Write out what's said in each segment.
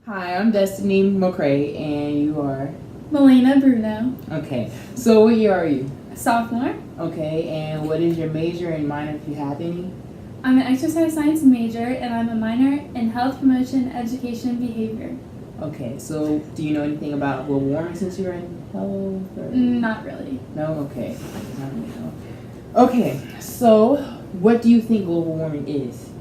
Hi, I'm Destiny McCrae, and you are? Melina Bruno. Okay, so what year are you? Sophomore. Okay, and what is your major and minor if you have any? I'm an exercise science major, and I'm a minor in health promotion, education, and behavior. Okay, so do you know anything about global warming since you're in health? Or? Not really. No? Okay. Not really, no. Okay, so what do you think global warming is?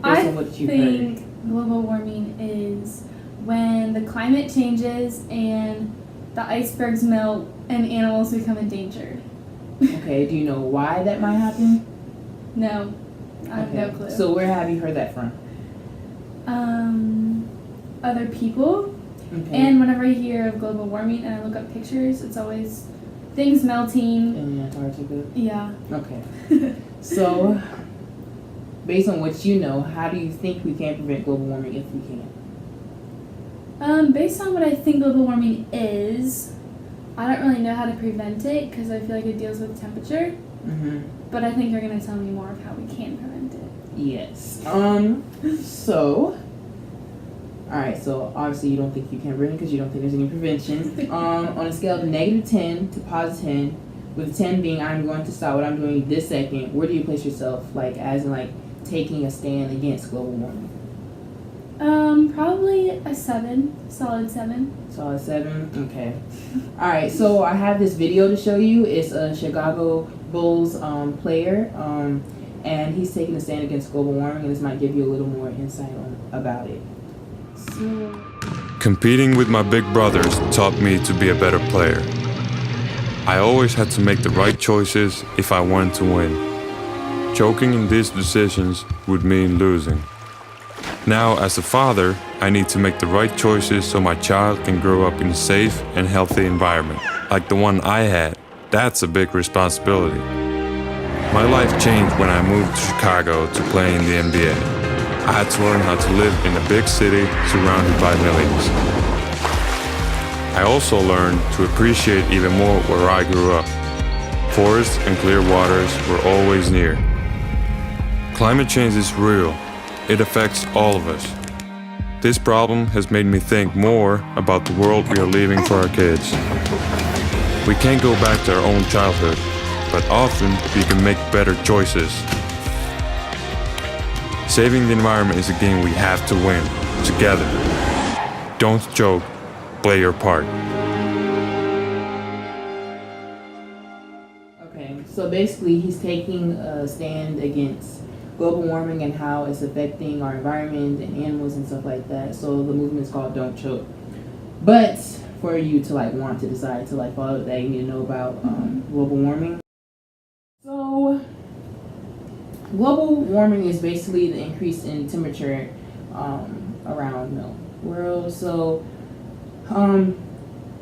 I think global warming is when the climate changes and the icebergs melt and animals become endangered. Okay, do you know why that might happen? No, I have no clue. So where have you heard that from? Other people. Okay. And whenever I hear of global warming and I look up pictures, it's always things melting. In Antarctica? Yeah. Okay. So, based on what you know, how do you think we can prevent global warming if we can? Based on what I think global warming is, I don't really know how to prevent it because I feel like it deals with temperature. Mm-hmm. But I think you're going to tell me more of how we can prevent it. Yes. Alright, so obviously you don't think you can prevent it because you don't think there's any prevention. On a scale of -10 to +10, with 10 being I'm going to stop what I'm doing this second, where do you place yourself, like as in like taking a stand against global warming? Probably a 7, solid 7. Solid 7, okay. Alright, so I have this video to show you. It's a Chicago Bulls player, and he's taking a stand against global warming, and this might give you a little more insight about it. So, competing with my big brothers taught me to be a better player. I always had to make the right choices if I wanted to win. Choking in these decisions would mean losing. Now, as a father, I need to make the right choices so my child can grow up in a safe and healthy environment, like the one I had. That's a big responsibility. My life changed when I moved to Chicago to play in the NBA. I had to learn how to live in a big city surrounded by millions. I also learned to appreciate even more where I grew up. Forests and clear waters were always near. Climate change is real. It affects all of us. This problem has made me think more about the world we are leaving for our kids. We can't go back to our own childhood, but often we can make better choices. Saving the environment is a game we have to win, together. Don't joke, play your part. Okay, so basically he's taking a stand against global warming and how it's affecting our environment and animals and stuff like that. So the movement is called Don't Choke. But for you to want to decide to follow that, you need to know about global warming. So global warming is basically the increase in temperature around the world. So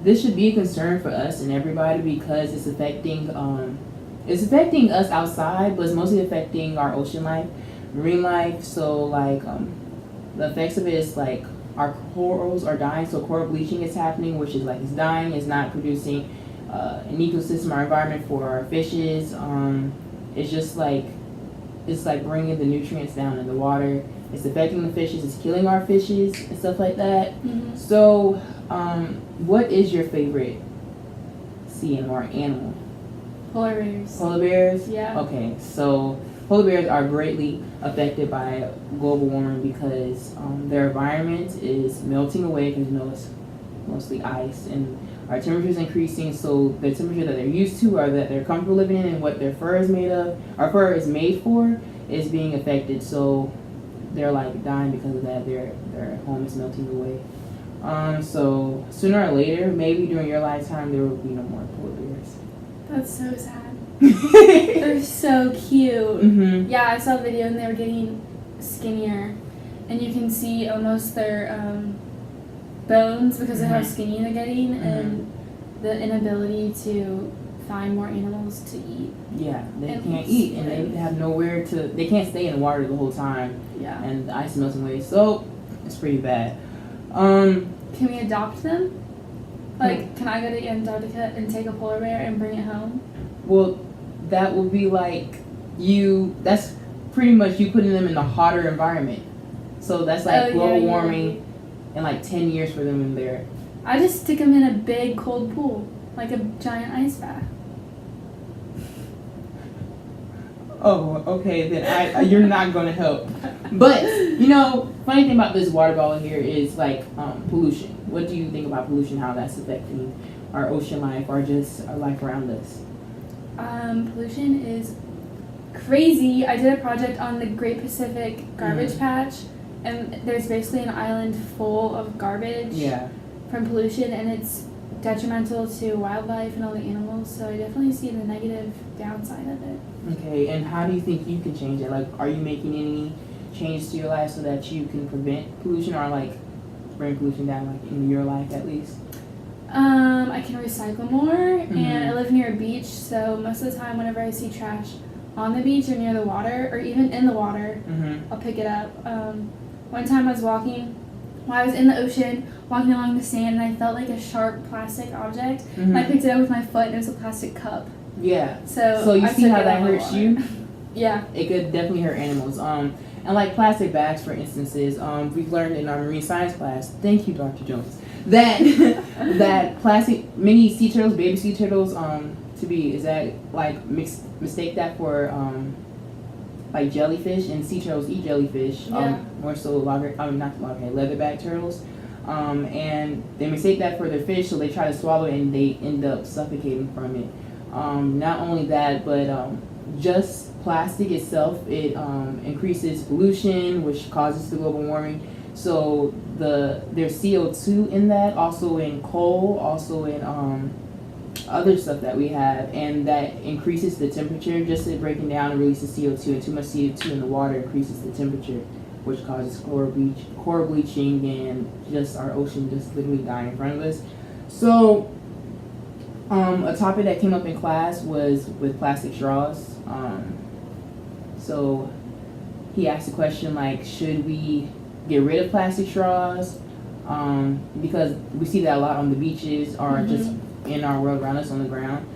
this should be a concern for us and everybody because it's affecting us outside, but it's mostly affecting our ocean life, marine life. So the effects of it is our corals are dying, so coral bleaching is happening, which is it's dying, it's not producing an ecosystem or environment for our fishes. It's just it's bringing the nutrients down in the water. It's affecting the fishes, it's killing our fishes and stuff like that. Mm-hmm. So what is your favorite sea or animal? Polar bears. Polar bears? Yeah. Okay, so polar bears are greatly affected by global warming because their environment is melting away because it's mostly ice, and our temperature is increasing, so the temperature that they're used to or that they're comfortable living in and what their fur is made of, our fur is made for, is being affected. So they're dying because of that. Their home is melting away. So sooner or later, maybe during your lifetime, there will be no more polar bears. That's so sad. They're so cute. Mm-hmm. Yeah, I saw a video and they were getting skinnier, and you can see almost their bones because of how skinny they're getting, and the inability to find more animals to eat. Yeah, they can't eat, and they have nowhere to. They can't stay in the water the whole time. Yeah, and the ice is melting away, so it's pretty bad. Can we adopt them? Can I go to Antarctica and take a polar bear and bring it home? Well, that would be that's pretty much you putting them in a hotter environment. So that's global warming in like 10 years for them in there? I just stick them in a big cold pool, like a giant ice bath. Oh, okay, then you're not going to help. But, you know, funny thing about this water bottle here is like pollution. What do you think about pollution, how that's affecting our ocean life or just our life around us? Pollution is crazy. I did a project on the Great Pacific Garbage Patch, and there's basically an island full of garbage from pollution, and it's detrimental to wildlife and all the animals, so I definitely see the negative downside of it. Okay, and how do you think you can change it? Like, are you making any changes to your life so that you can prevent pollution or like bring pollution down, like in your life at least? I can recycle more, and I live near a beach, so most of the time whenever I see trash on the beach or near the water or even in the water, I'll pick it up. One time I was I was in the ocean walking along the sand, and I felt like a sharp plastic object, and I picked it up with my foot, and it was a plastic cup. Yeah. So you see how that hurts you? Yeah. It could definitely hurt animals. And like plastic bags, for instances, we've learned in our marine science class, thank you, Dr. Jones, that that plastic, many sea turtles, baby sea turtles, mistake that for like jellyfish, and sea turtles eat jellyfish, more so leatherback turtles, and they mistake that for their fish, so they try to swallow it and they end up suffocating from it. Not only that, but just plastic itself, it increases pollution, which causes the global warming. So there's CO2 in that, also in coal, also in other stuff that we have, and that increases the temperature. Just it breaking down and releases CO2, and too much CO2 in the water increases the temperature, which causes coral bleaching, and just our ocean just literally dying in front of us. So a topic that came up in class was with plastic straws. So he asked the question like, should we get rid of plastic straws? Because we see that a lot on the beaches or just in our world around us on the ground.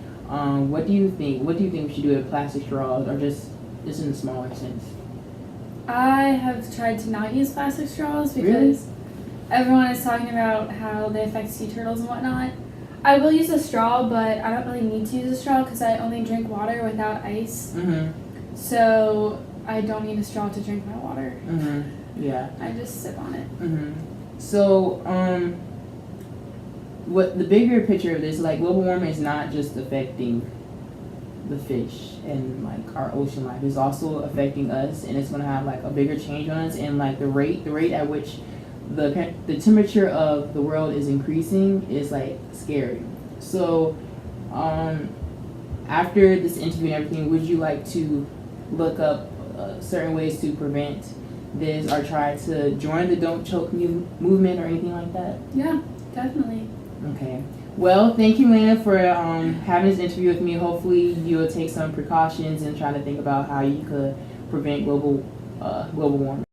What do you think? What do you think we should do with plastic straws, or just in a smaller sense? I have tried to not use plastic straws because everyone is talking about how they affect sea turtles and whatnot. I will use a straw, but I don't really need to use a straw because I only drink water without ice. So I don't need a straw to drink my water. Yeah. I just sip on it. So, what the bigger picture of this, like global warming is not just affecting the fish and like our ocean life, it's also affecting us, and it's gonna have like a bigger change on us, and like the rate at which the temperature of the world is increasing is like scary. So, after this interview and everything, would you like to look up certain ways to prevent this, or try to join the Don't Choke movement or anything like that? Yeah, definitely. Okay. Well, thank you, Lena, for having this interview with me. Hopefully, you'll take some precautions and try to think about how you could prevent global warming.